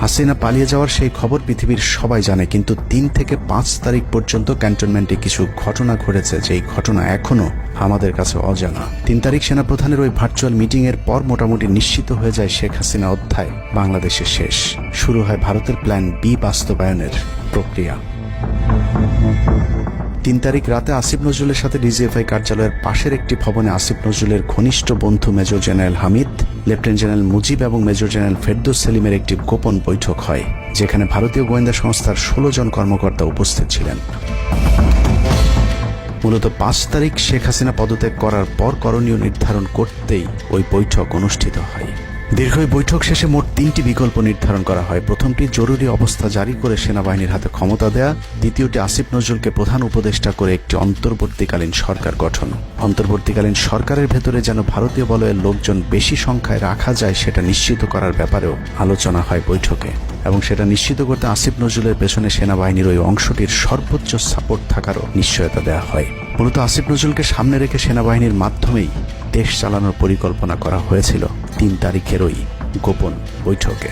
হাসিনা পালিয়ে যাওয়ার সেই খবর পৃথিবীর সবাই জানে, কিন্তু 3 থেকে 5 তারিখ পর্যন্ত ক্যান্টনমেন্টে কিছু ঘটনা ঘটেছে যেই ঘটনা এখনো আমাদের কাছে অজানা। 3 তারিখ সেনাপ্রধানের ওই ভার্চুয়াল মিটিং এর পর মোটামুটি নিশ্চিত হয়ে যায় শেখ হাসিনা অধ্যায় বাংলাদেশে শেষ। শুরু হয় ভারতের প্ল্যান বি বাস্তবায়নের প্রক্রিয়া। 3 তারিখ রাতে আসিফ নজরুলের সাথে ডিজিএফআই কার্যালয়ের পাশের একটি ভবনে আসিফ নজরুলের ঘনিষ্ঠ বন্ধু major general Hamid, lieutenant general Mujib এবং মেজর জেনারেল ফেরদৌস সেলিমের একটি গোপন বৈঠক হয়, যেখানে ভারতীয় গোয়েন্দা সংস্থার 16 জন কর্মকর্তা উপস্থিত ছিলেন। মূলত 5 তারিখ শেখ হাসিনা পদত্যাগ করার পর করণীয় নির্ধারণ করতেই ওই বৈঠক অনুষ্ঠিত হয়। দীর্ঘ বৈঠক শেষে মোট 3টি বিকল্প নির্ধারণ করা হয়। প্রথমটি জরুরি অবস্থা জারি করে সেনাবাহিনীর হাতে ক্ষমতা দেয়া, দ্বিতীয়টি আসিফ নজরুলকে প্রধান উপদেষ্টা করে একটি অন্তর্বর্তীকালীন সরকার গঠন। অন্তর্বর্তীকালীন সরকারের ভেতরে যেন ভারতীয় বলয়ের লোকজন বেশি সংখ্যায় রাখা যায় সেটা নিশ্চিত করার ব্যাপারেও আলোচনা হয় বৈঠকে, এবং সেটা নিশ্চিত করতে আসিফ নজরুলের পেছনে সেনাবাহিনীর ওই অংশটির সর্বোচ্চ সাপোর্ট থাকারও নিশ্চয়তা দেওয়া হয়। মূলত আসিফ নজরুলকে সামনে রেখে সেনাবাহিনীর মাধ্যমেই দেশ চালানোর পরিকল্পনা করা হয়েছিল 3 তারিখের ওই গোপন বৈঠকে।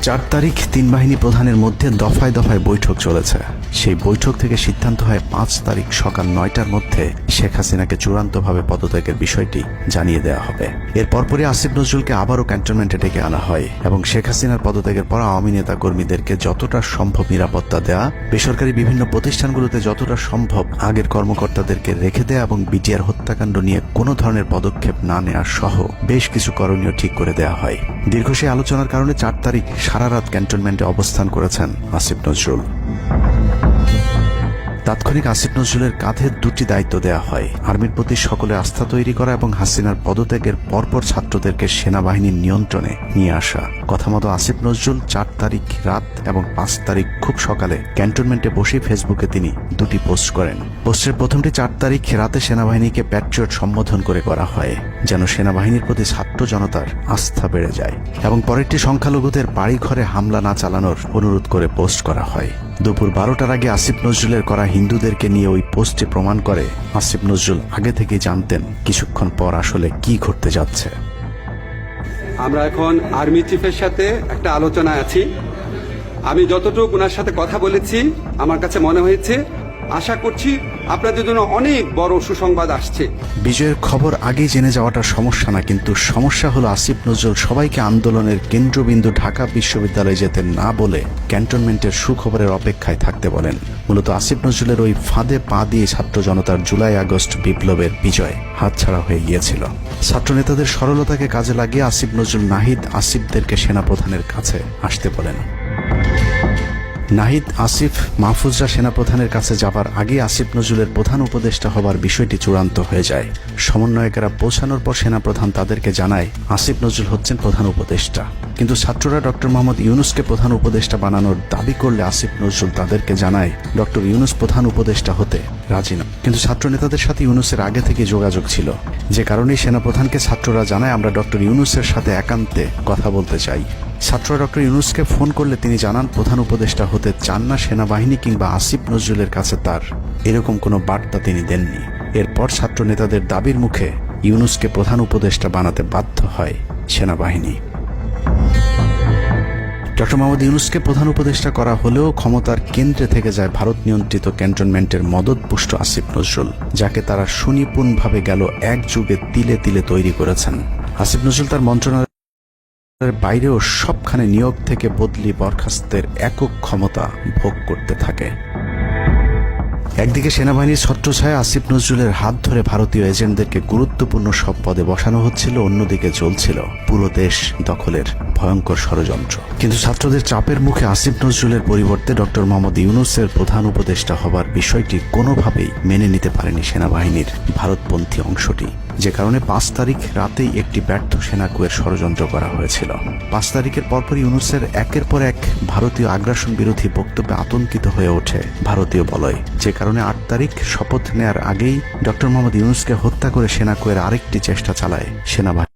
4 তারিখ 3 বাহিনী প্রধানের মধ্যে দফায় দফায় বৈঠক চলেছে। সেই বৈঠক থেকে সিদ্ধান্ত হয় 5 তারিখ সকাল 9টার মধ্যে শেখ হাসিনাকে চূড়ান্তভাবে পদত্যাগের বিষয়টি জানিয়ে দেওয়া হবে। এর পরপরই আসিফ নজরুলকে আবারও ক্যান্টনমেন্টে ডেকে আনা হয় এবং শেখ হাসিনার পদত্যাগের পর আওয়ামী নেতা কর্মীদেরকে যতটা সম্ভব নিরাপত্তা দেয়া, বেসরকারি বিভিন্ন প্রতিষ্ঠানগুলোতে যতটা সম্ভব আগের কর্মকর্তাদেরকে রেখে দেয়া এবং বিটিআর হত্যাকাণ্ড নিয়ে কোনো ধরনের পদক্ষেপ না নেওয়া সহ বেশ কিছু করণীয় ঠিক করে দেওয়া হয়। দীর্ঘ সেই আলোচনার কারণে 4 তারিখ সারা রাত ক্যান্টনমেন্টে অবস্থান করেছেন আসিফ নজরুল। তাৎক্ষণিক আসিফ নজরুলের কাঁধে 2টি দায়িত্ব দেওয়া হয়: আর্মির প্রতি সকলের আস্থা তৈরি করা এবং হাসিনার পদত্যাগের পরপর ছাত্রদেরকে সেনাবাহিনীর নিয়ন্ত্রণে নিয়ে আসা। কথা মতো আসিফ নজরুল 4 তারিখ রাত এবং 5 তারিখ খুব সকালে ক্যান্টনমেন্টে বসে ফেসবুকে তিনি 2টি পোস্ট করেন। পোস্টের প্রথমটি 4 তারিখ রাতে সেনাবাহিনীকে প্যাট্রিয়ট সম্বোধন করে করা হয়, যেন সেনাবাহিনীর প্রতি ছাত্র জনতার আস্থা বেড়ে যায়, এবং পরেরটি সংখ্যালঘুদের বাড়িঘরে হামলা না চালানোর অনুরোধ করে পোস্ট করা হয়। দুপুর 12টার আগে আসিফ নজরুলের করা হিন্দুদেরকে নিয়ে ওই পোস্টে প্রমাণ করে আসিফ নজরুল আগে থেকে জানতেন কিছুক্ষণ পর আসলে কি ঘটতে যাচ্ছে। আমরা এখন আর্মি চিফের সাথে একটা আলোচনায় আছি। আমি যতটুকু ওনার সাথে কথা বলেছি, আমার কাছে মনে হয়েছে, আশা করছি আপনাদের জন্য অনেক বড় সুসংবাদ আসছে। বিজয়ের খবর আগেই জেনে যাওয়াটা সমস্যা না, কিন্তু সমস্যা হলো আসিফ নজরুল সবাইকে আন্দোলনের কেন্দ্রবিন্দু ঢাকা বিশ্ববিদ্যালয়ে যেতে না বলে ক্যান্টনমেন্টের সুখবরের অপেক্ষায় থাকতে বলেন। মূলত আসিফ নজরুলের ওই ফাঁদে পা দিয়ে ছাত্র জনতার জুলাই আগস্ট বিপ্লবের বিজয় হাতছাড়া হয়ে গিয়েছিল। ছাত্র নেতাদের সরলতাকে কাজে লাগিয়ে আসিফ নজরুল নাহিদ আসিফদেরকে সেনাপ্রধানের কাছে আসতে বলেন। নাহিদ, আসিফ, মাহফুজরা সেনাপ্রধানের কাছে যাবার আগে আসিফ নজরুলের প্রধান উপদেষ্টা হবার বিষয়টি চূড়ান্ত হয়ে যায়। সমন্বয়কেরা পৌঁছানোর পর সেনাপ্রধান তাদেরকে জানায় আসিফ নজরুল হচ্ছেন প্রধান উপদেষ্টা, কিন্তু ছাত্ররা ডক্টর মোহাম্মদ ইউনূসকে প্রধান উপদেষ্টা বানানোর দাবি করলে আসিফ নজরুল তাদেরকে জানায় ডক্টর ইউনূস প্রধান উপদেষ্টা হতে রাজি না। কিন্তু ছাত্র নেতাদের সাথে ইউনূসের আগে থেকে যোগাযোগ ছিল, যে কারণেই সেনাপ্রধানকে ছাত্ররা জানায় আমরা ডক্টর ইউনূসের সাথে একান্তে কথা বলতে চাই। ছাত্ররা ডক্টর ইউনূসকে ফোন করলে তিনি জানান প্রধান উপদেষ্টা হতে চান না সেনাবাহিনী কিংবা আসিফ নজরুলের কাছে তার এরকম কোনো বার্তা তিনি দেননি। এরপর ছাত্র নেতাদের দাবির মুখে ইউনূসকে প্রধান উপদেষ্টা বানাতে বাধ্য হয় সেনাবাহিনী। ডক্টর মোহাম্মদ ইউনূসকে প্রধান উপদেষ্টা করা হলেও ক্ষমতার কেন্দ্রে থেকে যায় ভারত নিয়ন্ত্রিত ক্যান্টনমেন্টের মদতপুষ্ট আসিফ নজরুল, যাকে তারা সুনিপুণভাবে গেল এক যুগে তিলে তিলে তৈরি করেছেন। আসিফ নজরুল তার মন্ত্রণালয় বাইরেও সবখানে নিয়োগ থেকে বদলি বরখাস্তের একক ক্ষমতা ভোগ করতে থাকে। একদিকে সেনাবাহিনীর ছত্রছায়া আসিফ নজরুলের হাত ধরে ভারতীয় এজেন্টদেরকে গুরুত্বপূর্ণ সব পদে বসানো হচ্ছিল, অন্যদিকে চলছিল পুরো দেশ দখলের ভয়ঙ্কর ষড়যন্ত্র। কিন্তু ছাত্রদের চাপের মুখে আসিফ নজরুলের পরিবর্তে ডক্টর মোহাম্মদ ইউনূসের প্রধান উপদেষ্টা হবার বিষয়টি কোনোভাবেই মেনে নিতে পারেনি সেনাবাহিনীর ভারতপন্থী অংশটি, যে কারণে 5 তারিখ রাতেই একটি ব্যর্থ সেনাকুয়ের ষড়যন্ত্র করা হয়েছিল। 5 তারিখের পরপরই ইউনূসের একের পর এক ভারতীয় আগ্রাসন বিরোধী বক্তব্যে আতঙ্কিত হয়ে ওঠে ভারতীয় বলয়, যে কারণে 8 তারিখ শপথ নেয়ার আগেই ডক্টর মোহাম্মদ ইউনূসকে হত্যা করে সেনাকুয়ের আরেকটি চেষ্টা চালায় সেনাবাহিনী।